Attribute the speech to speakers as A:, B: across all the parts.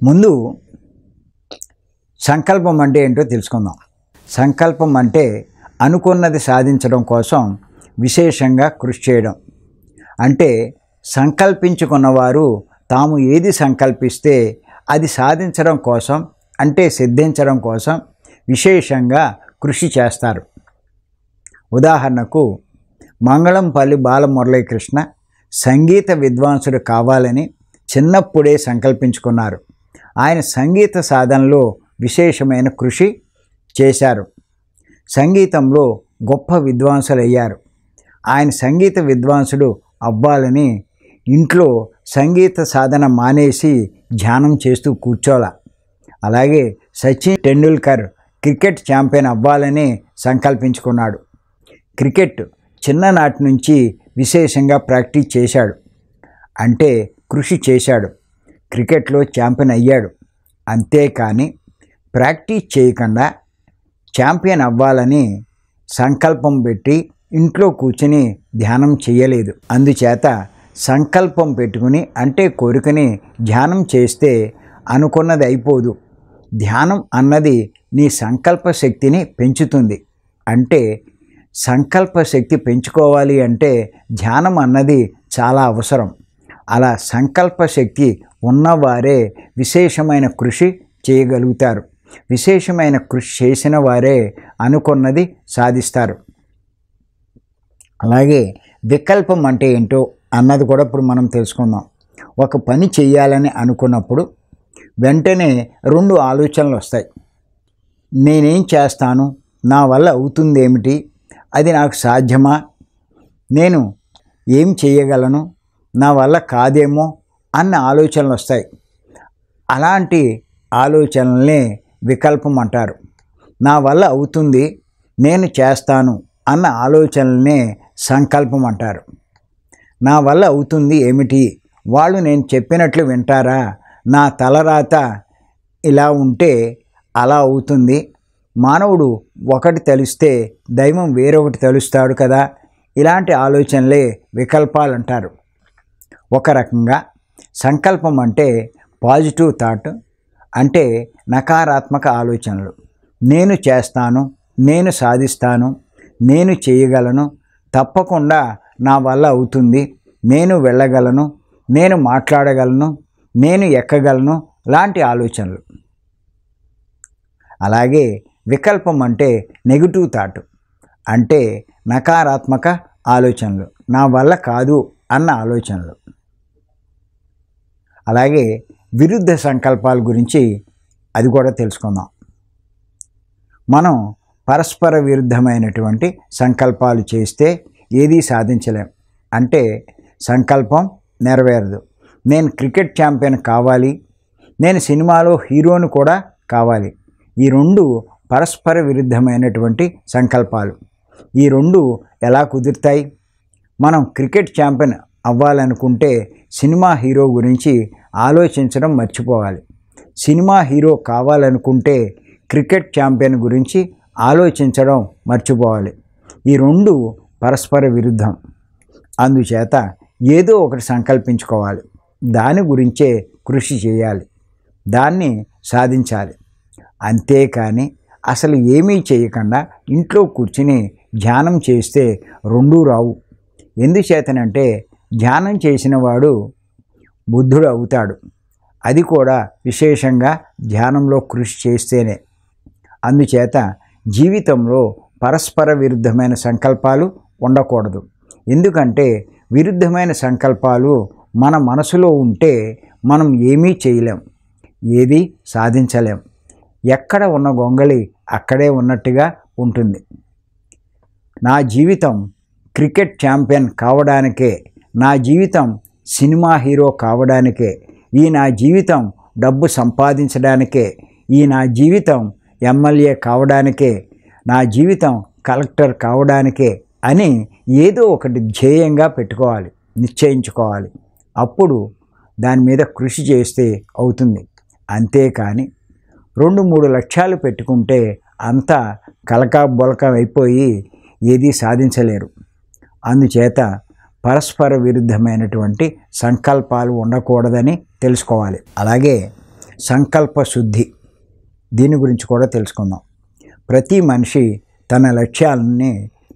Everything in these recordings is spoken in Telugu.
A: ముందు సంకల్పం అంటే ఏంటో తెలుసుకుందాం. సంకల్పం అంటే అనుకున్నది సాధించడం కోసం విశేషంగా కృషి చేయడం. అంటే సంకల్పించుకున్నవారు తాము ఏది సంకల్పిస్తే అది సాధించడం కోసం, అంటే సిద్ధించడం కోసం విశేషంగా కృషి చేస్తారు. ఉదాహరణకు మంగళంపల్లి బాలమురళీకృష్ణ సంగీత విద్వాంసుడు కావాలని చిన్నప్పుడే సంకల్పించుకున్నారు. ఆయన సంగీత సాధనలో విశేషమైన కృషి చేశారు. సంగీతంలో గొప్ప విద్వాంసులయ్యారు. ఆయన సంగీత విద్వాంసుడు అవ్వాలని ఇంట్లో సంగీత సాధన మానేసి ధ్యానం చేస్తూ కూర్చోలా. అలాగే సచిన్ టెండూల్కర్ క్రికెట్ ఛాంపియన్ అవ్వాలని సంకల్పించుకున్నాడు. క్రికెట్ చిన్ననాటి నుంచి విశేషంగా ప్రాక్టీస్ చేశాడు, అంటే కృషి చేశాడు. క్రికెట్లో ఛాంపియన్ అయ్యాడు. అంతేకాని ప్రాక్టీస్ చేయకుండా ఛాంపియన్ అవ్వాలని సంకల్పం పెట్టి ఇంట్లో కూర్చుని ధ్యానం చేయలేదు. అందుచేత సంకల్పం పెట్టుకుని, అంటే కోరికని ధ్యానం చేస్తే అనుకున్నది అయిపోదు. ధ్యానం అన్నది నీ సంకల్ప శక్తిని పెంచుతుంది. అంటే సంకల్ప శక్తి పెంచుకోవాలి అంటే ధ్యానం అన్నది చాలా అవసరం. అలా సంకల్ప శక్తి ఉన్నవారే విశేషమైన కృషి చేయగలుగుతారు. విశేషమైన కృషి చేసిన వారే అనుకున్నది సాధిస్తారు. అలాగే వికల్పం అంటే ఏంటో అన్నది కూడా ఇప్పుడు మనం తెలుసుకుందాం. ఒక పని చేయాలని అనుకున్నప్పుడు వెంటనే రెండు ఆలోచనలు వస్తాయి. నేనేం చేస్తాను, నా వల్ల అవుతుందేమిటి, అది నాకు సాధ్యమా, నేను ఏం చేయగలను, నా వల్ల కాదేమో అన్న ఆలోచనలు వస్తాయి. అలాంటి ఆలోచనల్ని వికల్పం అంటారు. నా వల్ల అవుతుంది, నేను చేస్తాను అన్న ఆలోచనల్నే సంకల్పం అంటారు. నా వల్ల అవుతుంది ఏమిటి, వాళ్ళు నేను చెప్పినట్లు వింటారా, నా తలరాత ఇలా ఉంటే అలా అవుతుంది, మానవుడు ఒకటి తలిస్తే దైవం వేరొకటి తలుస్తాడు కదా, ఇలాంటి ఆలోచనలే వికల్పాలు అంటారు. ఒక రకంగా సంకల్పం అంటే పాజిటివ్ థాట్, అంటే నకారాత్మక ఆలోచనలు. నేను చేస్తాను, నేను సాధిస్తాను, నేను చేయగలను, తప్పకుండా నా వల్ల అవుతుంది, నేను వెళ్ళగలను, నేను మాట్లాడగలను, నేను ఎక్కగలను లాంటి ఆలోచనలు. అలాగే వికల్పం అంటే నెగిటివ్ థాట్, అంటే నకారాత్మక ఆలోచనలు, నా వల్ల కాదు అన్న ఆలోచనలు. అలాగే విరుద్ధ సంకల్పాల గురించి అది కూడా తెలుసుకుందాం. మనం పరస్పర విరుద్ధమైనటువంటి సంకల్పాలు చేస్తే ఏదీ సాధించలేం. అంటే సంకల్పం నెరవేరదు. నేను క్రికెట్ ఛాంపియన్ కావాలి, నేను సినిమాలో హీరోని కూడా కావాలి. ఈ రెండు పరస్పర విరుద్ధమైనటువంటి సంకల్పాలు. ఈ రెండు ఎలా కుదురుతాయి? మనం క్రికెట్ ఛాంపియన్ అవ్వాలనుకుంటే సినిమా హీరో గురించి ఆలోచించడం మర్చిపోవాలి. సినిమా హీరో కావాలనుకుంటే క్రికెట్ ఛాంపియన్ గురించి ఆలోచించడం మర్చిపోవాలి. ఈ రెండు పరస్పర విరుద్ధం. అందుచేత ఏదో ఒకటి సంకల్పించుకోవాలి, దాని గురించే కృషి చేయాలి, దాన్ని సాధించాలి. అంతేకాని అసలు ఏమీ చేయకుండా ఇంట్లో కూర్చుని ధ్యానం చేస్తే రెండూ రావు. ఎందుచేతనంటే ధ్యానం చేసిన వాడు బుద్ధుడు అవుతాడు. అది కూడా విశేషంగా ధ్యానంలో కృషి చేస్తేనే. అందుచేత జీవితంలో పరస్పర విరుద్ధమైన సంకల్పాలు ఉండకూడదు. ఎందుకంటే విరుద్ధమైన సంకల్పాలు మన మనసులో ఉంటే మనం ఏమీ చేయలేం, ఏది సాధించలేం. ఎక్కడ ఉన్న గొంగళి అక్కడే ఉన్నట్టుగా ఉంటుంది. నా జీవితం క్రికెట్ ఛాంపియన్ కావడానికే, నా జీవితం సినిమా హీరో కావడానికే, ఈ నా జీవితం డబ్బు సంపాదించడానికే, ఈ నా జీవితం ఎమ్మెల్యే కావడానికే, నా జీవితం కలెక్టర్ కావడానికే అని ఏదో ఒకటి ధ్యేయంగా పెట్టుకోవాలి, నిశ్చయించుకోవాలి. అప్పుడు దాని మీద కృషి చేస్తే అవుతుంది. అంతేకాని 2-3 లక్ష్యాలు పెట్టుకుంటే అంతా కలకా బొలక అయిపోయి ఏదీ సాధించలేరు. అందుచేత పరస్పర విరుద్ధమైనటువంటి సంకల్పాలు ఉండకూడదని తెలుసుకోవాలి. అలాగే సంకల్ప శుద్ధి, దీని గురించి కూడా తెలుసుకుందాం. ప్రతి మనిషి తన లక్ష్యాలని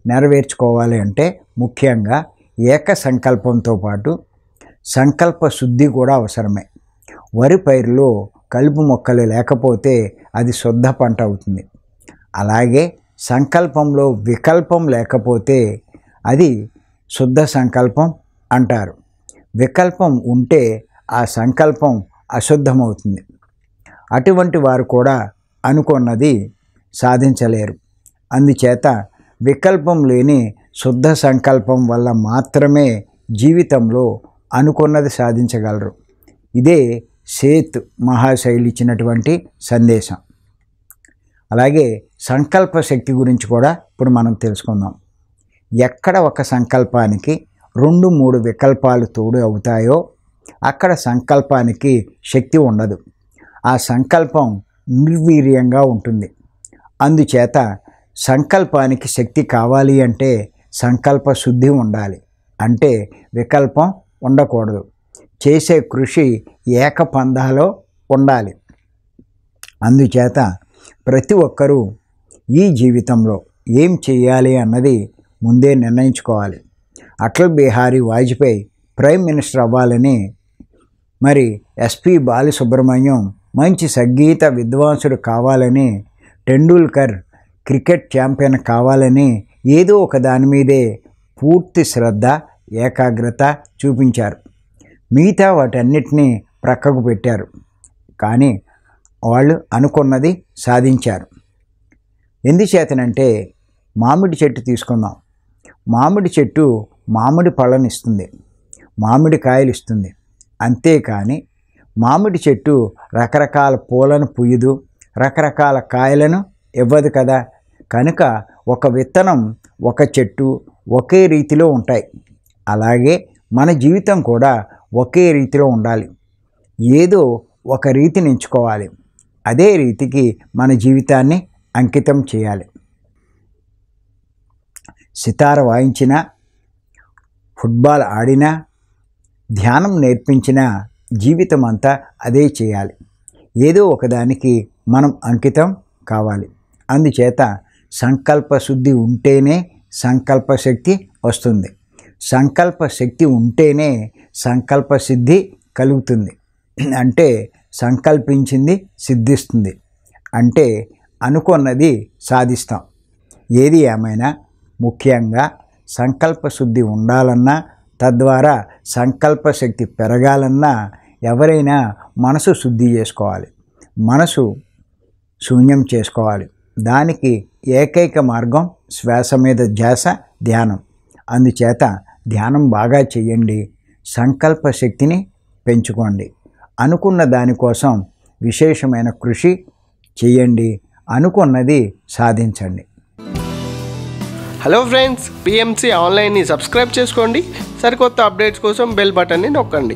A: నెరవేర్చుకోవాలి అంటే ముఖ్యంగా ఏక సంకల్పంతో పాటు సంకల్ప శుద్ధి కూడా అవసరమే. వరి పైరులో కలుపు మొక్కలు లేకపోతే అది శుద్ధ పంట అవుతుంది. అలాగే సంకల్పంలో వికల్పం లేకపోతే అది శుద్ధ సంకల్పం అంటారు. వికల్పం ఉంటే ఆ సంకల్పం అశుద్ధమవుతుంది. అటువంటి వారు కూడా అనుకున్నది సాధించలేరు. అందుచేత వికల్పం లేని శుద్ధ సంకల్పం వల్ల మాత్రమే జీవితంలో అనుకున్నది సాధించగలరు. ఇదే సేత్ మహాశైలి ఇచ్చినటువంటి సందేశం. అలాగే సంకల్ప శక్తి గురించి కూడా ఇప్పుడు మనం తెలుసుకుందాం. ఎక్కడ ఒక సంకల్పానికి 2-3 వికల్పాలు తోడు అవుతాయో అక్కడ సంకల్పానికి శక్తి ఉండదు. ఆ సంకల్పం నిర్వీర్యంగా ఉంటుంది. అందుచేత సంకల్పానికి శక్తి కావాలి అంటే సంకల్ప శుద్ధి ఉండాలి. అంటే వికల్పం ఉండకూడదు. చేసే కృషి ఏకపందాలో ఉండాలి. అందుచేత ప్రతి ఒక్కరూ ఈ జీవితంలో ఏం చేయాలి అన్నది ముందే నిర్ణయించుకోవాలి. అటల్ బిహారీ వాజ్పేయి ప్రైమ్ మినిస్టర్ అవ్వాలని, మరి ఎస్పి బాలసుబ్రహ్మణ్యం మంచి సంగీత విద్వాంసుడు కావాలని, టెండూల్కర్ క్రికెట్ ఛాంపియన్ కావాలని ఏదో ఒక దాని మీదే పూర్తి శ్రద్ధ ఏకాగ్రత చూపించారు. మిగతా వాటన్నిటినీ ప్రక్కకు పెట్టారు. కానీ వాళ్ళు అనుకున్నది సాధించారు. ఎందుచేతనంటే మామిడి చెట్టు తీసుకుందాం. మామిడి చెట్టు మామిడి పళ్ళని ఇస్తుంది, మామిడి కాయలు ఇస్తుంది. అంతేకాని మామిడి చెట్టు రకరకాల పూలను పూయదు, రకరకాల కాయలను ఇవ్వదు కదా. కనుక ఒక విత్తనం, ఒక చెట్టు ఒకే రీతిలో ఉంటాయి. అలాగే మన జీవితం కూడా ఒకే రీతిలో ఉండాలి. ఏదో ఒక రీతిని ఎంచుకోవాలి. అదే రీతికి మన జీవితాన్ని అంకితం చేయాలి. సితార వాయించినా, ఫుట్బాల్ ఆడినా, ధ్యానం నేర్పించినా జీవితం అంతా అదే చేయాలి. ఏదో ఒకదానికి మనం అంకితం కావాలి. అందుచేత సంకల్ప శుద్ధి ఉంటేనే సంకల్ప శక్తి వస్తుంది. సంకల్ప శక్తి ఉంటేనే సంకల్ప సిద్ధి కలుగుతుంది. అంటే సంకల్పించింది సిద్ధిస్తుంది. అంటే అనుకున్నది సాధిస్తాం. ఏది ఏమైనా ముఖ్యంగా సంకల్ప శుద్ధి ఉండాలన్నా, తద్వారా సంకల్ప శక్తి పెరగాలన్నా ఎవరైనా మనసు శుద్ధి చేసుకోవాలి, మనసు శూన్యం చేసుకోవాలి. దానికి ఏకైక మార్గం శ్వాస మీద ధ్యాస, ధ్యానం. అందుచేత ధ్యానం బాగా చేయండి, సంకల్ప శక్తిని పెంచుకోండి. అనుకున్న దానికోసం విశేషమైన కృషి చేయండి, అనుకున్నది సాధించండి.
B: హలో ఫ్రెండ్స్, పిఎంసి ఆన్లైన్ని సబ్స్క్రైబ్ చేసుకోండి. సరికొత్త అప్డేట్స్ కోసం బెల్ బటన్ని నొక్కండి.